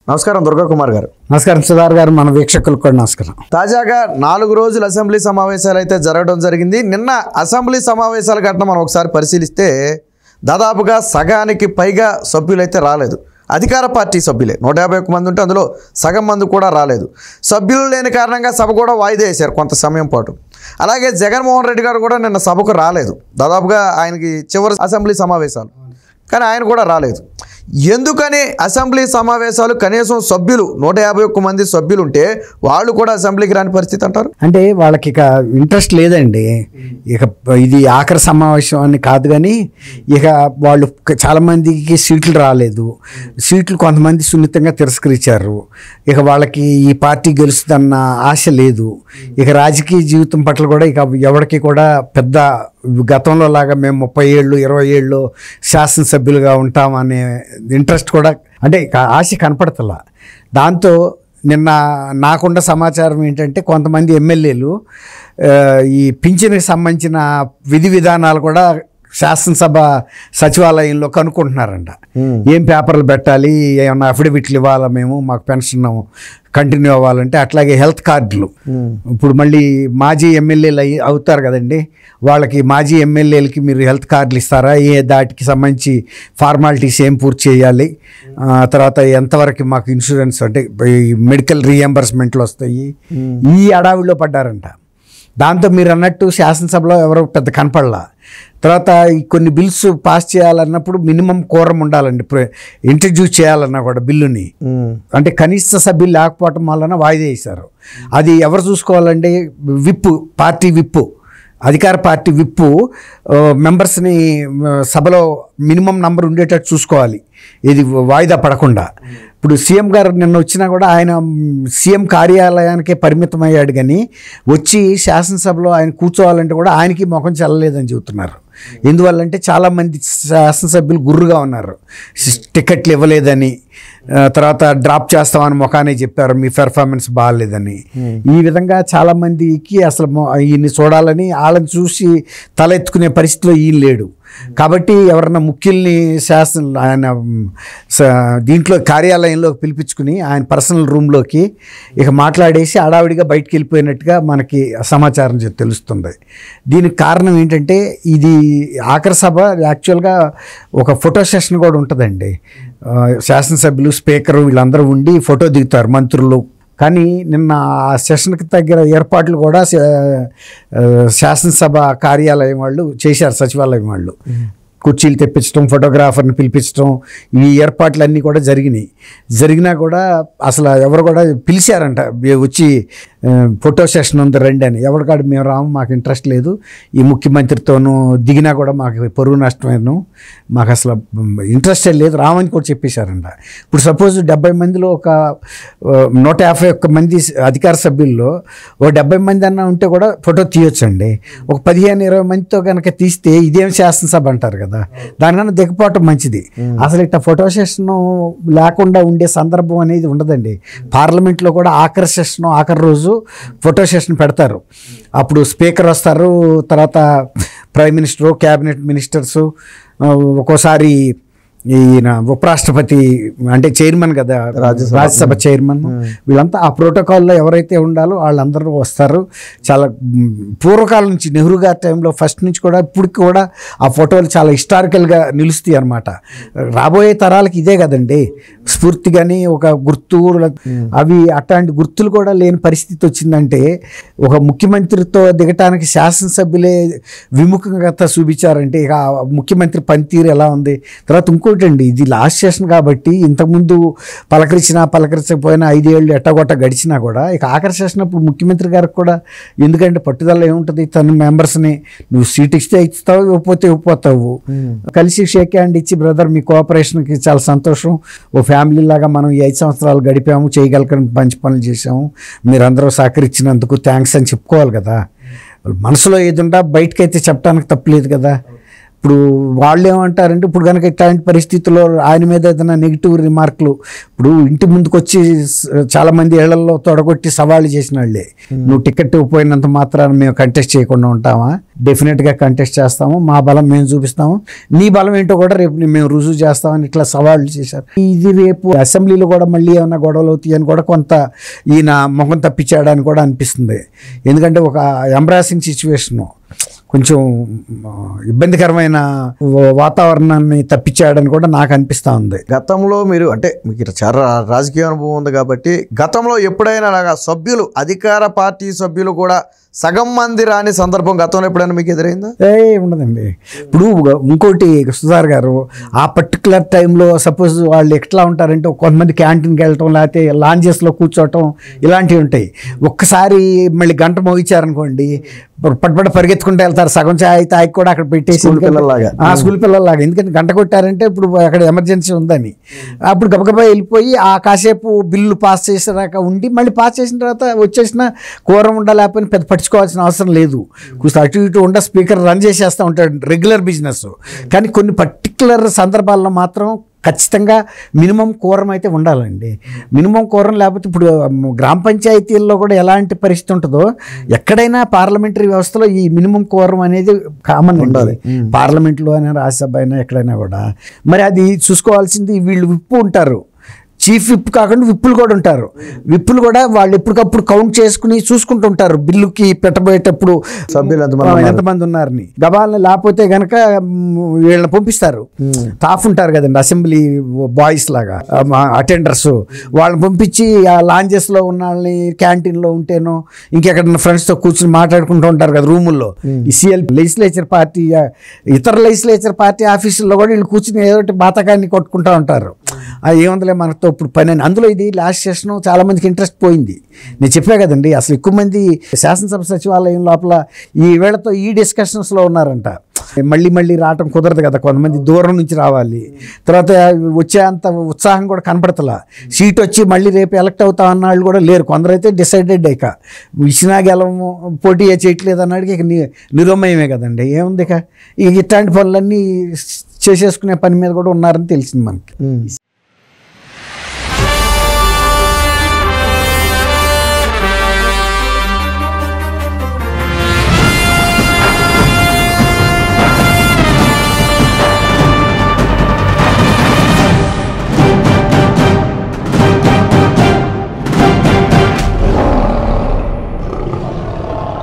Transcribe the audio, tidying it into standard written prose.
నమస్కారం దుర్గా కుమార్ గారు. నమస్కారం సుధార్ గారు, మన వీక్షకులకు కూడా నమస్కారం. తాజాగా 4 రోజులు అసెంబ్లీ సమావేశాలు అయితే జరగడం జరిగింది. నిన్న అసెంబ్లీ సమావేశాల ఘటన మనం ఒకసారి పరిశీలిస్తే దాదాపుగా సగానికి పైగా సభ్యులైతే రాలేదు. అధికార పార్టీ సభ్యులే 151 మంది ఉంటే అందులో సగం మంది కూడా రాలేదు. సభ్యులు లేని కారణంగా సభ కూడా వాయిదా వేశారు కొంత సమయం పాటు. అలాగే జగన్మోహన్ రెడ్డి గారు కూడా నిన్న సభకు రాలేదు. దాదాపుగా ఆయనకి చివరి అసెంబ్లీ సమావేశాలు, కానీ ఆయన కూడా రాలేదు. ఎందుకని అసెంబ్లీ సమావేశాలు కనీసం సభ్యులు 151 మంది సభ్యులు ఉంటే వాళ్ళు కూడా అసెంబ్లీకి రాని పరిస్థితి అంటారు? అంటే వాళ్ళకి ఇక ఇంట్రెస్ట్ లేదండి. ఇక ఇది ఆఖరి సమావేశం అని కాదు, కానీ ఇక వాళ్ళు చాలామందికి సీట్లు రాలేదు. సీట్లు కొంతమంది సున్నితంగా తిరస్కరించారు. ఇక వాళ్ళకి ఈ పార్టీ గెలుస్తుందన్న ఆశ లేదు. ఇక రాజకీయ జీవితం పట్ల కూడా ఇక ఎవరికి కూడా పెద్ద గతంలో లాగా మేము 30 ఏళ్ళు 20 ఏళ్ళు శాసనసభ్యులుగా ఉంటామనే ఇంట్రెస్ట్ కూడా, అంటే ఆశ కనపడతలా. దాంతో నిన్న నాకున్న సమాచారం ఏంటంటే కొంతమంది ఎమ్మెల్యేలు ఈ పింఛన్కి సంబంధించిన విధి విధానాలు కూడా శాసనసభ సచివాలయంలో కనుక్కుంటున్నారంట. ఏం పేపర్లు పెట్టాలి, ఏమన్నా అఫిడవిట్లు ఇవ్వాలా, మేము మాకు పెన్షన్ కంటిన్యూ అవ్వాలంటే, అట్లాగే హెల్త్ కార్డులు. ఇప్పుడు మళ్ళీ మాజీ ఎమ్మెల్యేలు అవుతారు కదండి, వాళ్ళకి మాజీ ఎమ్మెల్యేలకి మీరు హెల్త్ కార్డులు ఇస్తారా, దాటికి సంబంధించి ఫార్మాలిటీస్ ఏం పూర్తి చేయాలి, తర్వాత ఎంతవరకు మాకు ఇన్సూరెన్స్ అంటే మెడికల్ రీఎంబర్స్మెంట్లు వస్తాయి, ఈ అడావిలో పడ్డారంట. దాంతో మీరు అన్నట్టు శాసనసభలో ఎవరో పెద్ద కనపడలా. తర్వాత కొన్ని బిల్స్ పాస్ చేయాలన్నప్పుడు మినిమం కోరం ఉండాలండి. ఇంట్రడ్యూస్ చేయాలన్నా కూడా బిల్లుని, అంటే కనీస సభ్యులు లేకపోవటం వలన వాయిదా వేశారు. అది ఎవరు చూసుకోవాలండి? విప్పు, పార్టీ విప్పు, అధికార పార్టీ విప్పు మెంబర్స్ని సభలో మినిమం నంబర్ ఉండేటట్టు చూసుకోవాలి, ఇది వాయిదా పడకుండా. ఇప్పుడు సీఎం గారు నిన్న వచ్చినా కూడా ఆయన సీఎం కార్యాలయానికే పరిమితం అయ్యాడు, కానీ వచ్చి శాసనసభలో ఆయన కూర్చోవాలంటే కూడా ఆయనకి ముఖం చెల్లలేదని చెబుతున్నారు. ఎందువల్లంటే చాలామంది శాసనసభ్యులు గుర్రుగా ఉన్నారు, టికెట్లు ఇవ్వలేదని, తర్వాత డ్రాప్ చేస్తామని ముఖానే చెప్పారు, మీ పెర్ఫార్మెన్స్ బాగాలేదని. ఈ విధంగా చాలామందికి అసలు ఈయన్ని చూడాలని వాళ్ళని చూసి తలెత్తుకునే పరిస్థితిలో ఈయన లేడు. కాబట్టి ఎవరన్నా ముఖ్యుల్ని ఆయన దీంట్లో కార్యాలయంలోకి పిలిపించుకుని ఆయన పర్సనల్ రూమ్లోకి ఇక మాట్లాడేసి హడావిడిగా బయటికి వెళ్ళిపోయినట్టుగా మనకి సమాచారం తెలుస్తుంది. దీనికి కారణం ఏంటంటే ఇది ఆఖరి సభ, యాక్చువల్గా ఒక ఫోటో సెషన్ కూడా ఉంటుందండి. శాసనసభ్యులు, స్పీకరు వీళ్ళందరూ ఉండి ఫోటో దిగుతారు, మంత్రులు. కానీ నిన్న ఆ సెషన్కి తగ్గ ఏర్పాట్లు కూడా శాసనసభ కార్యాలయం వాళ్ళు చేశారు, సచివాలయం వాళ్ళు. కుర్చీలు తెప్పించడం, ఫోటోగ్రాఫర్ని పిలిపించడం, ఈ ఏర్పాట్లన్నీ కూడా జరిగినా కూడా అసలు ఎవరు కూడా పిలిచారంట, వచ్చి ఫోటో సెషన్ ఉంది రండి అని. ఎవరికాడు మేము రాము, మాకు ఇంట్రెస్ట్ లేదు, ఈ ముఖ్యమంత్రితోనూ దిగినా కూడా మాకు పరువు నష్టమేను, మాకు అసలు ఇంట్రెస్టే లేదు, రామని కూడా చెప్పేశారంట. ఇప్పుడు సపోజ్ 70 మందిలో ఒక 151 మంది అధికార సభ్యుల్లో ఓ 70 మంది అన్నా ఉంటే కూడా ఫోటో తీయొచ్చండి. ఒక 15-20 మందితో కనుక తీస్తే ఇదేం శాసనసభ అంటారు కదా, దానికన్నా దిగపోవటం మంచిది. అసలు ఇట్లా ఫోటో సెషన్ లేకుండా ఉండే సందర్భం అనేది ఉండదండి. పార్లమెంట్లో కూడా ఆఖరి సెషన్, ఆఖరి రోజు ఫోటో సెషన్ పెడతారు. అప్పుడు స్పీకర్ వస్తారు, తర్వాత ప్రైమ్ మినిస్టరు, క్యాబినెట్ మినిస్టర్సు, ఒక్కోసారి ఈయన ఉపరాష్ట్రపతి అంటే చైర్మన్ కదా, రాజ్యసభ చైర్మన్, వీళ్ళంతా ఆ ప్రోటోకాల్లో ఎవరైతే ఉండాలో వాళ్ళందరూ వస్తారు. చాలా పూర్వకాలం నుంచి, నెహ్రూ గారి టైంలో ఫస్ట్ నుంచి కూడా ఇప్పటికి కూడా ఆ ఫోటోలు చాలా హిస్టారికల్గా నిలుస్తాయి అన్నమాట. రాబోయే తరాలకి ఇదే కదండి స్ఫూర్తి. కానీ ఒక గుర్తు, అవి అట్లాంటి గుర్తులు కూడా లేని పరిస్థితి వచ్చిందంటే ఒక ముఖ్యమంత్రితో దిగటానికి శాసనసభ్యులే విముఖత చూపించారంటే ఇక ముఖ్యమంత్రి పనితీరు ఎలా ఉంది. తర్వాత ఇంకోటండి, ఇది లాస్ట్ సెషన్ కాబట్టి ఇంతకుముందు పలకరించకపోయినా 5 ఏళ్ళు ఎట్టగొట్ట గడిచినా కూడా ఇక ఆఖరి సెషన్ అప్పుడు ముఖ్యమంత్రి గారికి కూడా ఎందుకంటే పట్టుదల ఏముంటుంది, తన మెంబర్స్ని నువ్వు సీట్ ఇస్తే ఇస్తావు, ఇవ్వకపోతావు, కలిసి షేక్ హ్యాండ్ ఇచ్చి బ్రదర్ మీ కోఆపరేషన్కి చాలా సంతోషం, ఓ ఫ్యామిలీ లాగా మనం ఈ 5 సంవత్సరాలు గడిపాము, చేయగలిగిన మంచి పనులు చేసాము, మీరందరూ సహకరించినందుకు థ్యాంక్స్ అని చెప్పుకోవాలి కదా. మనసులో ఏదుంటా బయటకైతే చెప్పడానికి తప్పులేదు కదా. ఇప్పుడు వాళ్ళు ఏమంటారంటే ఇప్పుడు కనుక ఇట్లాంటి పరిస్థితుల్లో ఆయన మీద ఏదైనా నెగిటివ్ రిమార్కులు, ఇప్పుడు ఇంటి ముందుకు వచ్చి చాలామంది ఏళ్లలో తొడగొట్టి సవాళ్ళు చేసిన వాళ్ళే, నువ్వు టికెట్ పోయినంత మాత్రాన మేము కంటెస్ట్ చేయకుండా ఉంటామా? డెఫినెట్గా కంటెస్ట్ చేస్తాము, మా బలం మేము చూపిస్తాము, నీ బలం ఏంటో కూడా రేపు మేము రుజువు చేస్తామని ఇట్లా సవాళ్ళు చేశారు. ఇది రేపు అసెంబ్లీలో కూడా మళ్ళీ ఏమైనా గొడవలు అవుతాయని కూడా కొంత ఈయన ముఖం తప్పించాడని కూడా అనిపిస్తుంది. ఎందుకంటే ఒక ఎంబ్రాసింగ్ సిచ్యువేషను, కొంచెం ఇబ్బందికరమైన వాతావరణాన్ని తప్పించాడని కూడా నాకు అనిపిస్తూ ఉంది. గతంలో మీరు అంటే మీకు చాలా రాజకీయ అనుభవం ఉంది కాబట్టి గతంలో ఎప్పుడైనా అలాగా సభ్యులు, అధికార పార్టీ సభ్యులు కూడా సగం మంది రాని సందర్భం గతంలో ఎప్పుడైనా మీకు ఎదురైందా? ఉండదండి. ఇప్పుడు ఇంకోటి సుధార్ గారు, ఆ పర్టికులర్ టైంలో సపోజ్ వాళ్ళు ఎట్లా ఉంటారంటే కొంతమంది క్యాంటీన్కి వెళ్ళటం, లేకపోతే లాంజెస్లో కూర్చోవటం ఇలాంటివి ఉంటాయి. ఒక్కసారి మళ్ళీ గంట మోగించారనుకోండి, పట్టుబడి పరిగెత్తుకుంటూ వెళ్తారు, సగం ఛాయ్ తాగి కూడా అక్కడ పెట్టేసి స్కూల్ పిల్లల్లాగా. ఎందుకంటే గంట కొట్టారంటే ఇప్పుడు అక్కడ ఎమర్జెన్సీ ఉందని, అప్పుడు గబగబా వెళ్ళిపోయి ఆ కాసేపు బిల్లు పాస్ చేసేదాకా ఉండి మళ్ళీ పాస్ చేసిన తర్వాత వచ్చేసిన కూర ఉండాలేకపోయినా పెద్ద పట్టించుకోవాల్సిన అవసరం లేదు. కొంచెం అటు ఇటు ఉండ స్పీకర్ రన్ చేసేస్తూ ఉంటాడు, రెగ్యులర్ బిజినెస్. కానీ కొన్ని పర్టికులర్ సందర్భాల్లో మాత్రం ఖచ్చితంగా మినిమం కోరం అయితే ఉండాలండి. మినిమం కోరం లేకపోతే ఇప్పుడు గ్రామ పంచాయతీల్లో కూడా ఎలాంటి పరిస్థితి ఉంటుందో ఎక్కడైనా పార్లమెంటరీ వ్యవస్థలో ఈ మినిమం కోరం అనేది కామన్ ఉండాలి. పార్లమెంట్లో అయినా, రాజ్యసభ అయినా, ఎక్కడైనా కూడా. మరి అది చూసుకోవాల్సింది వీళ్ళు విప్పు ఉంటారు, చీఫ్ విప్ కాకుండా విప్పులు కూడా ఉంటారు. విప్పులు కూడా వాళ్ళు ఎప్పటికప్పుడు కౌంట్ చేసుకుని చూసుకుంటుంటారు, బిల్లుకి పెట్టబోయేటప్పుడు సభ్యులు ఎంతమంది ఉన్నారని. గబాలని లేకపోతే గనక వీళ్ళని పంపిస్తారు, స్టాఫ్ ఉంటారు కదండి, అసెంబ్లీ బాయ్స్ లాగా అటెండర్స్, వాళ్ళని పంపించి ఆ లాంజెస్లో ఉన్న వాళ్ళని క్యాంటీన్లో ఉంటేనో ఇంకెక్కడ ఫ్రెండ్స్తో కూర్చుని మాట్లాడుకుంటూ ఉంటారు కదా రూముల్లో. ఈ సిఎల్ లెజిస్లేచర్ పార్టీ, ఇతర లెజిస్లేచర్ పార్టీ ఆఫీసుల్లో కూడా వీళ్ళు కూర్చుని ఏదో బాతకాన్ని కొట్టుకుంటూ ఉంటారు. ఏముందలే మనతో ఇప్పుడు పని అని. అందులో ఇది లాస్ట్ సెషన్ చాలా మందికి ఇంట్రెస్ట్ పోయింది. నేను చెప్పా కదండి, అసలు ఎక్కువ మంది శాసనసభ సచివాలయం లోపల ఈ వేళతో ఈ డిస్కషన్స్లో ఉన్నారంట. మళ్ళీ రావటం కుదరదు కదా, కొంతమంది దూరం నుంచి రావాలి, తర్వాత వచ్చే అంత ఉత్సాహం కూడా కనపడతలా. సీట్ వచ్చి మళ్ళీ రేపు ఎలక్ట్ అవుతా అన్న వాళ్ళు కూడా లేరు. కొందరైతే డిసైడెడ్ ఇక ఇచ్చినా గెలము, పోటీ చేయట్లేదు అన్నాడికి ఇక నిరుమయమే కదండి. ఏముంది ఇక ఇట్లాంటి పనులన్నీ చేసేసుకునే పని మీద కూడా ఉన్నారని తెలిసింది మనకి.